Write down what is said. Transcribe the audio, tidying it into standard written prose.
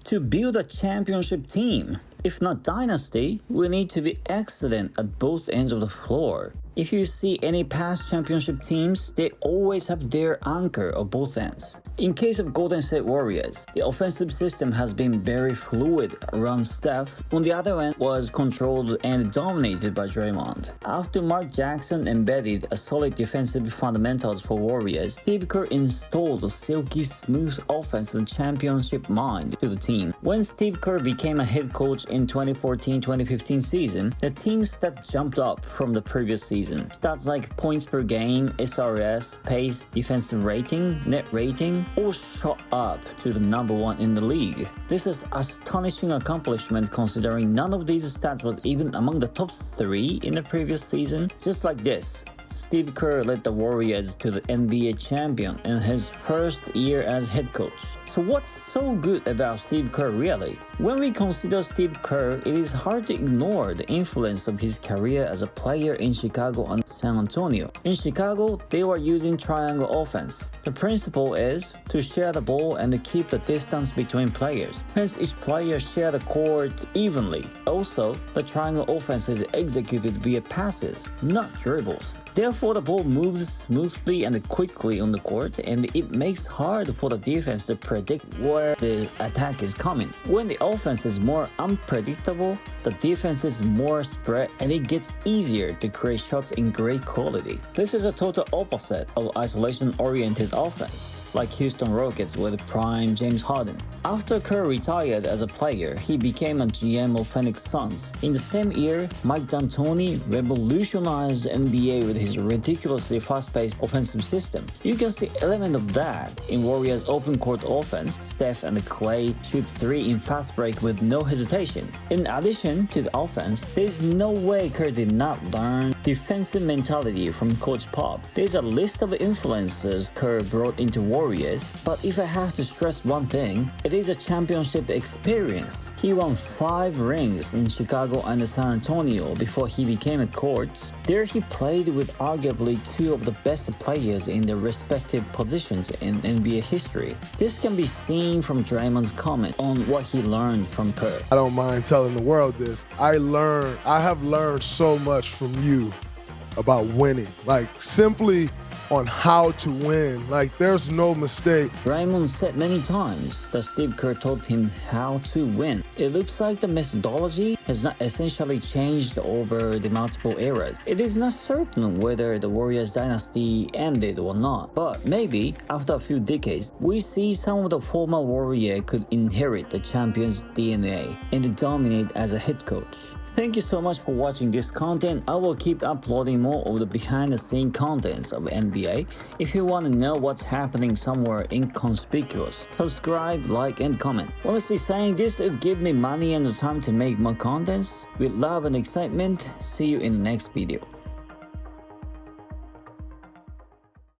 to build a championship team. If not dynasty, we need to be excellent at both ends of the floor. If you see any past championship teams, they always have their anchor on both ends. In case of Golden State Warriors, the offensive system has been very fluid around Steph. On the other end was controlled and dominated by Draymond. After Mark Jackson embedded a solid defensive fundamentals for Warriors, Steve Kerr installed a silky smooth offense and championship mind to the team. When Steve Kerr became a head coach in 2014-2015 season, the team stats jumped up from the previous season. Stats like points per game, SRS, pace, defensive rating, net rating all shot up to the number 1 in the league. This is astonishing accomplishment considering none of these stats was even among the top 3 in the previous season. Just like this, Steve Kerr led the Warriors to the NBA champion in his first year as head coach. So what's so good about Steve Kerr really? When we consider Steve Kerr, it is hard to ignore the influence of his career as a player in Chicago and San Antonio. In Chicago, they were using triangle offense. The principle is to share the ball and keep the distance between players. Hence, each player share the court evenly. Also, the triangle offense is executed via passes, not dribbles. Therefore, the ball moves smoothly and quickly on the court, and it makes hard for the defense to predict where the attack is coming. When the offense is more unpredictable, the defense is more spread, and it gets easier to create shots in great quality. This is a total opposite of isolation-oriented offense, like Houston Rockets with prime James Harden. After Kerr retired as a player, he became a GM of Phoenix Suns. In the same year, Mike D'Antoni revolutionized the NBA with his ridiculously fast-paced offensive system. You can see element of that in Warriors' open court offense. Steph and Clay shoot 3 in fast break with no hesitation. In addition to the offense, there is no way Kerr did not learn defensive mentality from Coach Pop. There's a list of influences Kerr brought into Warriors, but if I have to stress one thing, it is a championship experience. He won 5 rings in Chicago and San Antonio before he became a coach. There he played with arguably 2 of the best players in their respective positions in NBA history. This can be seen from Draymond's comment on what he learned from Kerr. I don't mind telling the world this. I have learned so much from you about winning. Like, simply on how to win. Like, there's no mistake. Draymond said many times that Steve Kerr taught him how to win. It looks like the methodology has not essentially changed over the multiple eras. It is not certain whether the Warriors dynasty ended or not, but maybe after a few decades, we see some of the former Warrior could inherit the champion's DNA and dominate as a head coach. Thank you so much for watching this content. I will keep uploading more of the behind-the-scenes contents of NBA. If you want to know what's happening somewhere inconspicuous, subscribe, like, and comment. Honestly saying, this would give me money and the time to make more contents. With love and excitement, see you in the next video.